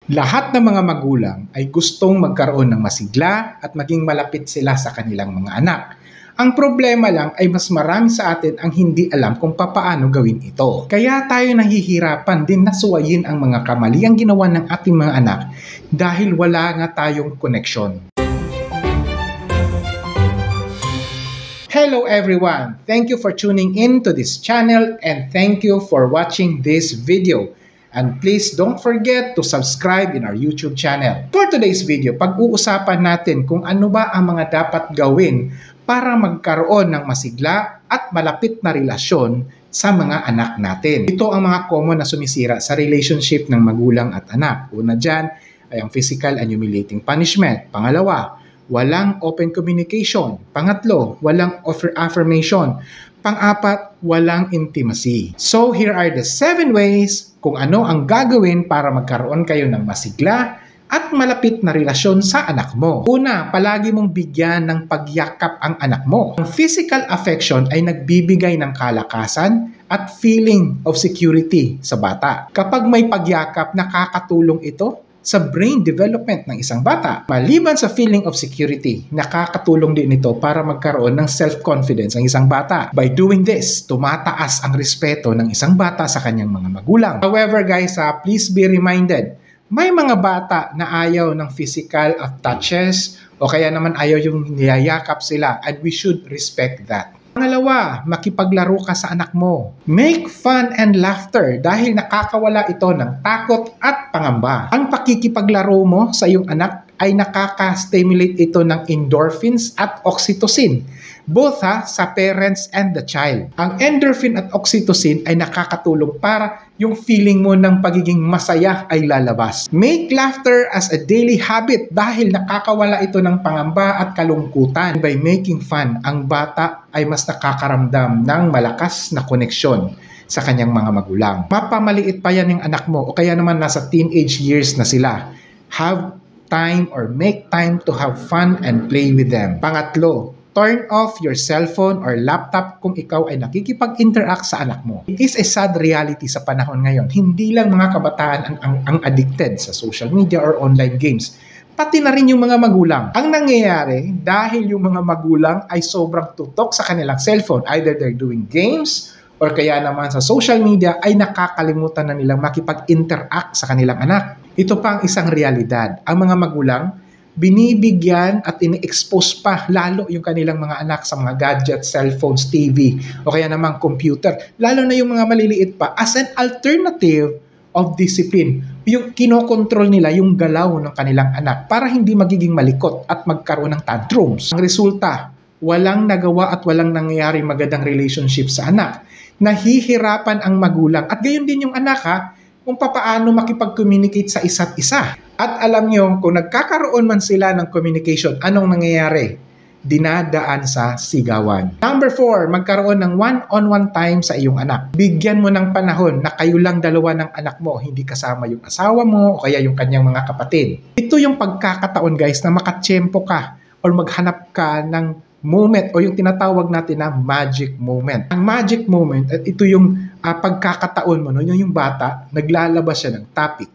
Lahat ng mga magulang ay gustong magkaroon ng masigla at maging malapit sila sa kanilang mga anak. Ang problema lang ay mas marami sa atin ang hindi alam kung papaano gawin ito. Kaya tayo nahihirapan din na suwayin ang mga kamaliang ginawa ng ating mga anak dahil wala nga tayong connection. Hello everyone! Thank you for tuning in to this channel and thank you for watching this video. And please don't forget to subscribe in our YouTube channel. For today's video, pag-uusapan natin kung ano ba ang mga dapat gawin para magkaroon ng masigla at malapit na relasyon sa mga anak natin. Ito ang mga common na sumisira sa relationship ng magulang at anak. Una dyan ay ang physical and humiliating punishment. Pangalawa, walang open communication. Pangatlo, walang affirmation. Pang-apat, walang intimacy. So here are the 7 ways kung ano ang gagawin para magkaroon kayo ng masigla at malapit na relasyon sa anak mo. Una, palagi mong bigyan ng pagyakap ang anak mo. Ang physical affection ay nagbibigay ng kalakasan at feeling of security sa bata. Kapag may pagyakap, nakakatulong ito sa brain development ng isang bata. Maliban sa feeling of security, nakakatulong din ito para magkaroon ng self-confidence ang isang bata. By doing this, tumataas ang respeto ng isang bata sa kanyang mga magulang. However guys, please be reminded, may mga bata na ayaw ng physical touches o kaya naman ayaw yung niyayakap sila and we should respect that. Pangalawa, makipaglaro ka sa anak mo. Make fun and laughter dahil nakakawala ito ng takot at pangamba. Ang pakikipaglaro mo sa iyong anak ay nakaka-stimulate ito ng endorphins at oxytocin, both sa parents and the child. Ang endorphin at oxytocin ay nakakatulong para yung feeling mo ng pagiging masaya ay lalabas. Make laughter as a daily habit dahil nakakawala ito ng pangamba at kalungkutan. By making fun, ang bata ay mas nakakaramdam ng malakas na koneksyon sa kanyang mga magulang. Mapamaliit pa yan yung anak mo o kaya naman nasa teenage years na sila. Have time or make time to have fun and play with them. Pangatlo, turn off your cellphone or laptop kung ikaw ay nakikipag-interact sa anak mo. It is a sad reality sa panahon ngayon. Hindi lang mga kabataan ang addicted sa social media or online games. Pati na rin yung mga magulang. Ang nangyayari, dahil yung mga magulang ay sobrang tutok sa kanilang cellphone, either they're doing games or kaya naman sa social media, ay nakakalimutan na nilang makipag-interact sa kanilang anak. Ito pa ang isang realidad. Ang mga magulang, binibigyan at ini-expose pa lalo yung kanilang mga anak sa mga gadgets, cellphones, TV, o kaya naman computer. Lalo na yung mga maliliit pa as an alternative of discipline. Yung kinokontrol nila yung galaw ng kanilang anak para hindi magiging malikot at magkaroon ng tantrums. Ang resulta, walang nagawa at walang nangyayari magandang relationship sa anak. Nahihirapan ang magulang at gayon din yung anak kung papaano makipag-communicate sa isa't isa. At alam nyo, kung nagkakaroon man sila ng communication, anong nangyayari? Dinadaan sa sigawan. Number 4, magkaroon ng one-on-one time sa iyong anak. Bigyan mo ng panahon na kayo lang dalawa ng anak mo, hindi kasama yung asawa mo o kaya yung kanyang mga kapatid. Ito yung pagkakataon guys na makatsyempo ka or maghanap ka ng moment o yung tinatawag natin na magic moment. Ang magic moment, at ito yung pagkakataon mo, no? Yung bata, naglalabas siya ng topic,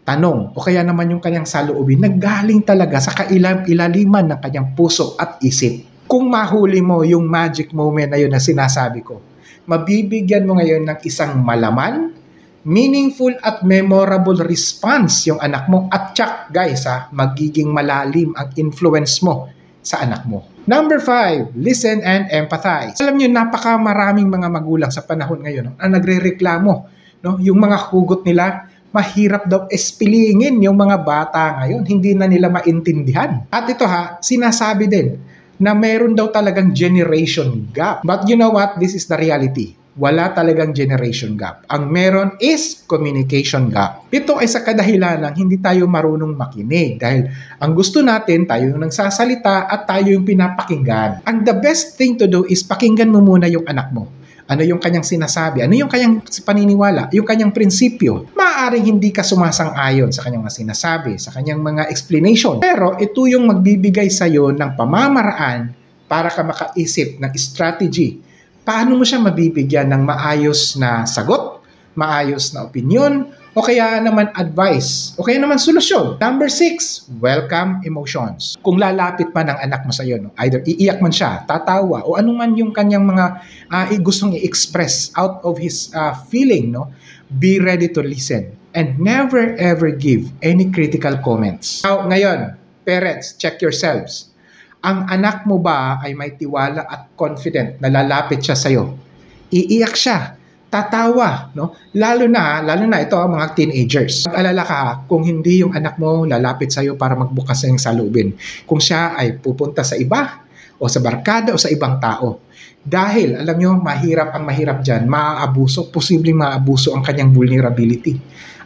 tanong, o kaya naman yung kanyang saloobin, naggaling talaga sa ilaliman ng kanyang puso at isip. Kung mahuli mo yung magic moment na yun na sinasabi ko, mabibigyan mo ngayon ng isang malaman, meaningful at memorable response yung anak mo at tsak guys magiging malalim ang influence mo sa anak mo. Number 5, listen and empathize. Alam niyo, napakamaraming mga magulang sa panahon ngayon ang nagrereklamo, no? Yung mga hugot nila, mahirap daw espilingin yung mga bata ngayon. Hindi na nila maintindihan. At ito sinasabi din na meron daw talagang generation gap. But you know what? This is the reality. Wala talagang generation gap. Ang meron is communication gap. Ito ay sa kadahilanan hindi tayo marunong makinig dahil ang gusto natin tayo yung nagsasalita at tayo yung pinapakinggan. And the best thing to do is pakinggan mo muna yung anak mo. Ano yung kanyang sinasabi? Ano yung kanyang paniniwala? Yung kanyang prinsipyo? Maaaring hindi ka sumasang-ayon sa kanyang mga sinasabi, sa kanyang mga explanation. Pero ito yung magbibigay sa'yo ng pamamaraan para ka makaisip ng strategy. Paano mo siya mabibigyan ng maayos na sagot, maayos na opinyon, o o kaya naman advice, o kaya naman solusyon. Number 6, welcome emotions. Kung lalapit pa ng anak mo sa iyo, no, either iiyak man siya, tatawa, o anuman yung kanyang mga gustong i-express out of his feeling, no, be ready to listen and never ever give any critical comments. Now, ngayon, parents, check yourselves. Ang anak mo ba ay may tiwala at confident na lalapit siya sa iyo? Iiyak siya, tatawa, no? Lalo na ito ang mga teenagers. Mag-alala ka kung hindi yung anak mo lalapit sa iyo para magbukas ng saloobin. Kung siya ay pupunta sa iba o sa barkada o sa ibang tao. Dahil, alam nyo, mahirap dyan, maaabuso, posibleng maaabuso ang kanyang vulnerability.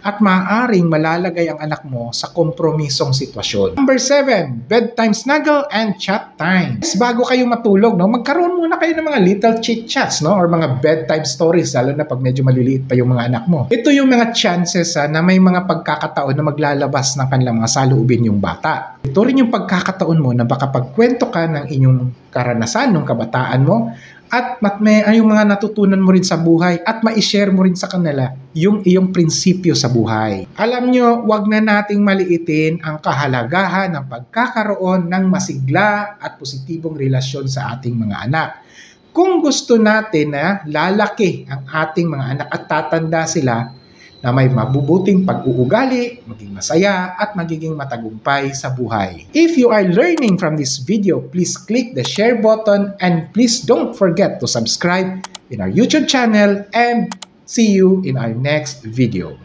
At maaaring malalagay ang anak mo sa kompromisong sitwasyon. Number 7, bedtime snuggle and chat time. Bago kayo matulog, no, magkaroon muna kayo ng mga little chit-chats, no, or mga bedtime stories, lalo na pag medyo maliliit pa yung mga anak mo. Ito yung mga chances na may mga pagkakataon na maglalabas ng kanilang mga saloobin yung bata. Ito rin yung pagkakataon mo na baka pagkwento ka ng inyong karanasan ng kabataan mo at may yung mga natutunan mo rin sa buhay at ma-share mo rin sa kanila yung iyong prinsipyo sa buhay. Alam nyo, wag na nating maliitin ang kahalagahan ng pagkakaroon ng masigla at positibong relasyon sa ating mga anak. Kung gusto natin na lalaki ang ating mga anak at tatanda sila na may mabubuting pag-uugali, maging masaya, at magiging matagumpay sa buhay. If you are learning from this video, please click the share button and please don't forget to subscribe in our YouTube channel and see you in our next video.